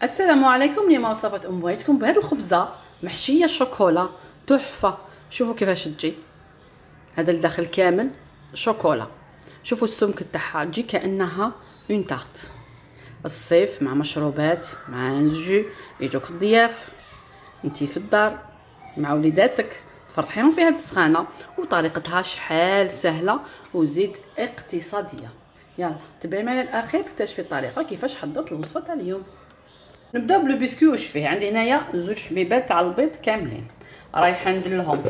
السلام عليكم. اليوم وصفة بغيتكم بهاد الخبزة محشية شوكولا تحفة. شوفوا كيفاش تجي، هذا الداخل كامل شوكولا. شوفوا السمك تاعها تجي كأنها اون تارت. الصيف مع مشروبات مع انجو يجوك الضياف، انتي في الدار مع وليداتك تفرحيهم في هاد السخانة، وطريقتها شحال سهلة وزيد اقتصادية. يلا تبعي معايا الاخير تكتشفي الطريقة كيفاش حضرت الوصفة تاع اليوم. نبداو بلو بسكوي. واش فيه؟ عندي هنايا زوج حبيبات تاع البيض كاملين، رايحه ندير لهم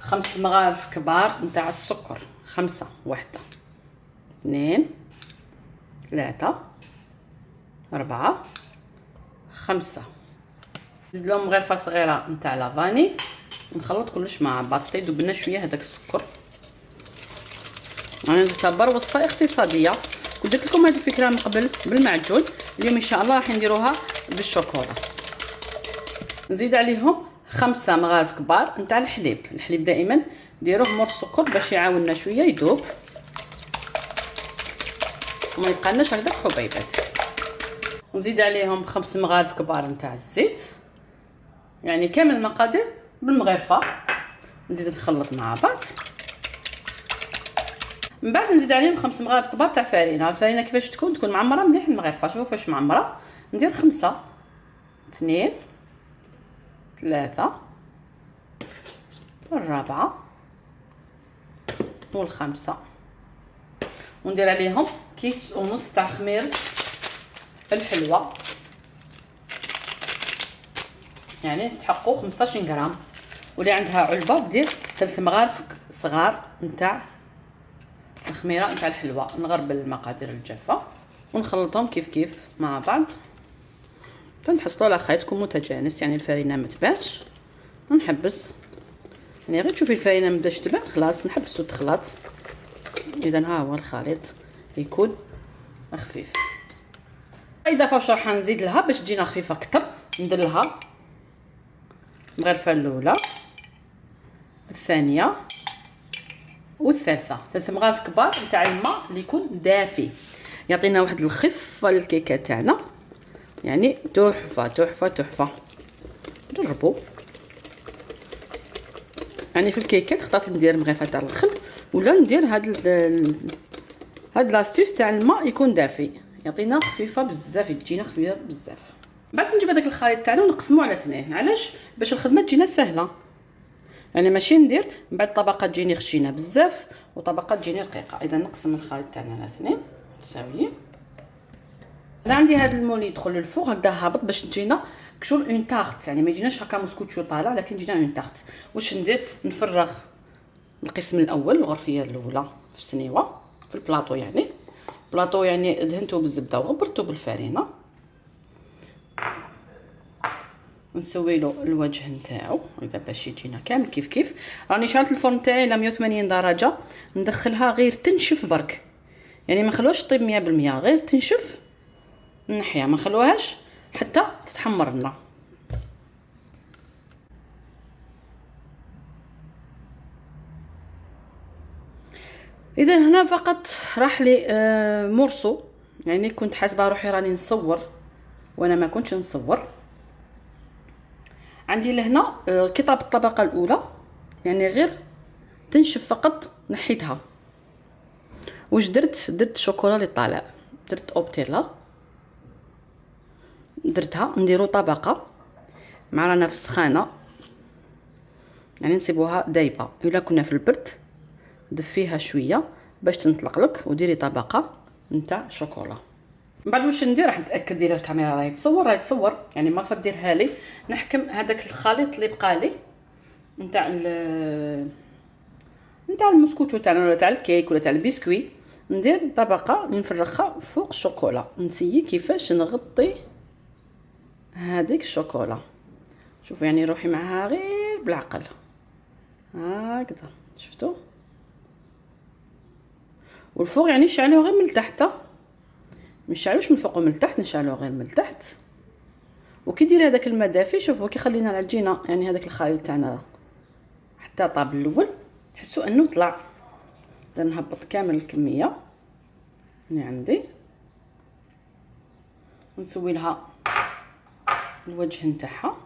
5 مغارف كبار نتاع السكر. 5، 1، 2، 3، 4، 5. نزيد لهم مغرفه صغيره نتاع لافاني، نخلط كلش مع بعض حتى يذوب لنا شويه هذاك السكر. انا نعتبر وصفه اقتصاديه، قلت لكم هذه الفكره من قبل بالمعجون. اليوم ان شاء الله راح نديروها بالشوكولا. نزيد عليهم 5 مغارف كبار نتاع الحليب. الحليب دائما ديروه مور السكر باش يعاوننا شويه يذوب وما يبقالناش هكذاك حبيبات. نزيد عليهم 5 مغارف كبار نتاع الزيت، يعني كامل المقادير بالمغرفه. نزيد نخلط مع بعض. من بعد نزيد عليهم 5 مغارف كبار تاع فرينه. الفرينه كيفاش تكون معمره مليح المغرفه. شوفوا كيفاش معمره. ندير 5، 2، 3، 4 و5، وندير عليهم كيس ونص تاع خمير الحلوه، يعني يستحقوا 15 غرام. واللي عندها علبه دير 3 مغارف صغار نتاع الخميره نتاع الحلوه. نغربل المقادير الجافه ونخلطهم كيف مع بعض تنحصلوا على خيط يكون متجانس، يعني الفرينه ما تبانش. نحبس، يعني غير تشوفي الفرينه ما بداش تبان خلاص نحبسو تخلط. اذا ها هو الخليط يكون خفيف. اضافه واش راح نزيد لها باش تجينا خفيفه اكثر. ندير لها المغرفه الاولى، الثانيه والثالثه، 3 مغارف كبار نتاع الماء اللي يكون دافي، يعطينا واحد الخفه للكيكه تاعنا، يعني تحفه تحفه تحفه. جربوا. يعني في الكيكات اخترت ندير مغرفه تاع الخل، ولا ندير هاد لاستيوس تاع الماء يكون دافي، يعطينا خفيفه بزاف، تجينا خفيفه بزاف. بعد نجيب هذاك الخليط تاعنا ونقسموه على 2. علاش؟ باش الخدمه تجينا سهله، يعني ماشي ندير من بعد طبقه تجيني خشينه بزاف وطبقه تجيني رقيقه. اذا نقسم الخليط تاعنا على 2 متساويين. انا عندي هذا المول يدخل للفوق هكذا هابط باش تجينا كشغل اون تارت، يعني ما يجيناش هكا مسكوتشو طالع، لكن يجينا اون تارت. واش ندير؟ نفرغ القسم الاول، الغرفيه الاولى في السنيوه في البلاطو، يعني بلاطو يعني دهنته بالزبده وغبرته بالفرينه. نسوي له الوجه نتاعو هكذا باش يجينا كامل كيف. راني شعلت الفرن تاعي على 180 درجه، ندخلها غير تنشف برك، يعني ما نخلوهاش طيب 100%، غير تنشف نحيها، ما نخلوهاش حتى تتحمر لنا. اذا هنا فقط راح لي مرسو، يعني كنت حاسبه روحي راني نصور وانا ما كنتش نصور. عندي لهنا كتاب الطبقه الاولى، يعني غير تنشف فقط نحيتها. واش درت شوكولا اللي طالع، درت اوبتيلا، درتها نديرو طبقه مع رانا في السخانه، يعني نسيبوها دايبه. الا كنا في البرد دفيها شويه باش تنطلق لك، وديري طبقه نتاع شوكولا. من بعد واش ندير؟ راح نتاكد ديال الكاميرا راهي تصور، يعني ما فديرها لي. نحكم هذاك الخليط اللي بقى لي نتاع المسكوتو تاعنا ولا تاع الكيك ولا تاع البسكوي، ندير طبقه نفرخها فوق الشوكولا. نسيي كيفاش نغطي هذيك الشوكولا. شوفوا يعني روحي معها غير بالعقل هكذا، شفتوا؟ والفوق يعني نشعلوه غير من التحت، مش نشعلوش من فوق ومن التحت، نشعلوه غير من التحت. وكي دير هذاك الماء دافي، شوفوا كي خلينا العجينه يعني هذاك الخليط تاعنا حتى طاب الاول تحسوا انه طلع. نهبط كامل الكميه اللي عندي، نسوي لها الوجه نتاعها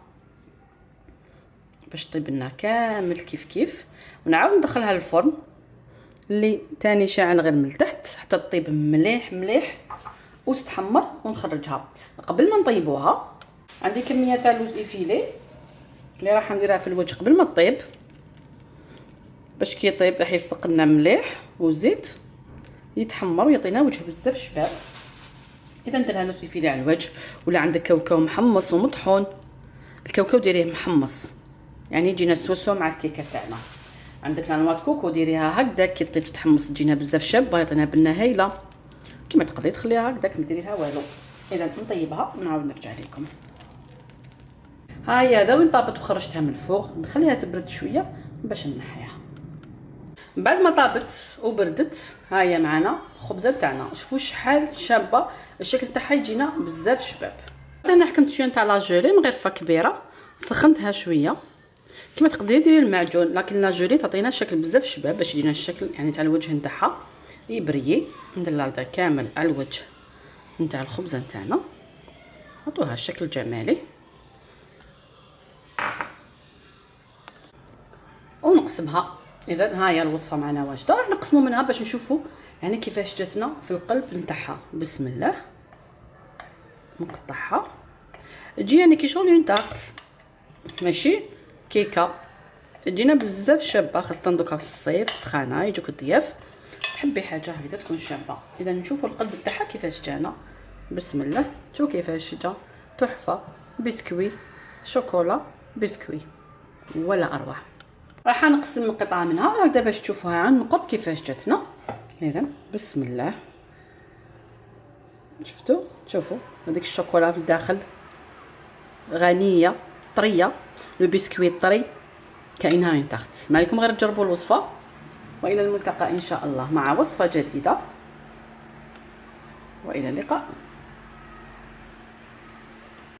باش طيب لنا كامل كيف كيف، ونعاود ندخلها للفرن اللي تاني شاعل غير من التحت حتى تطيب مليح مليح وتتحمر، ونخرجها. قبل ما نطيبوها عندي كميه تاع لوز ايفيلي اللي راح نديرها في الوجه قبل ما تطيب، باش كي يطيب راح يلصق لنا مليح والزيت يتحمر ويعطينا وجه بزاف شباب. اذا نديرها لوز ايفيلي على الوجه، ولا عندك كاوكاو محمص ومطحون، الكاوكاو ديريه محمص يعني يجينا سوسو مع الكيكه تاعنا. عندك لانوات كوكو ديريها هكذاك كي طيب تتحمص تجينا بزاف شابه، يعطينا بنه هايله. كيما تقدري تخليها هكذاك ما ديريها والو. اذا نطيبها ونعاود نرجع لكم. ها هي هذا وين طابت وخرجتها من الفوغ، نخليها تبرد شويه باش نحيها. بعد ما طابت وبردت ها هي معنا الخبزه تاعنا. شوفوا شحال شابه، الشكل تاعها يجينا بزاف شباب. انا حكمت شويه تاع لاجولي من غرفه كبيره، سخنتها شويه كما تقدري ديري المعجون، لكن لاجولي تعطينا شكل بزاف شباب باش يجينا الشكل يعني تاع الوجه نتاعها يبريي. ندير هذا كامل على الوجه نتاع الخبزه نتاعنا، نعطوها الشكل جمالي ونقسمها. اذا ها هي الوصفه معنا واجده، راح نقسموا منها باش نشوفوا يعني كيفاش جاتنا في القلب نتاعها. بسم الله نقطعها تجي يعني كي شغل تارت ماشي كيكه، تجينا بزاف شابه خاصه دوكا في الصيف سخانه يجوك الضياف تحبي حاجه هكذا تكون شابه. اذا نشوفوا القلب تاعها كيفاش جانا. بسم الله شوفوا كيفاش جا تحفه، بسكوي شوكولا بسكوي ولا اروع. راح نقسم قطعه منها هكذا باش تشوفوها عن قرب كيفاش جاتنا. اذا بسم الله شوفوا هذيك الشوكولا في الداخل غنيه طريه، لو بسكوي طري كاينها من تحت. ما عليكم غير تجربوا الوصفه، والى الملتقى ان شاء الله مع وصفه جديده، والى اللقاء.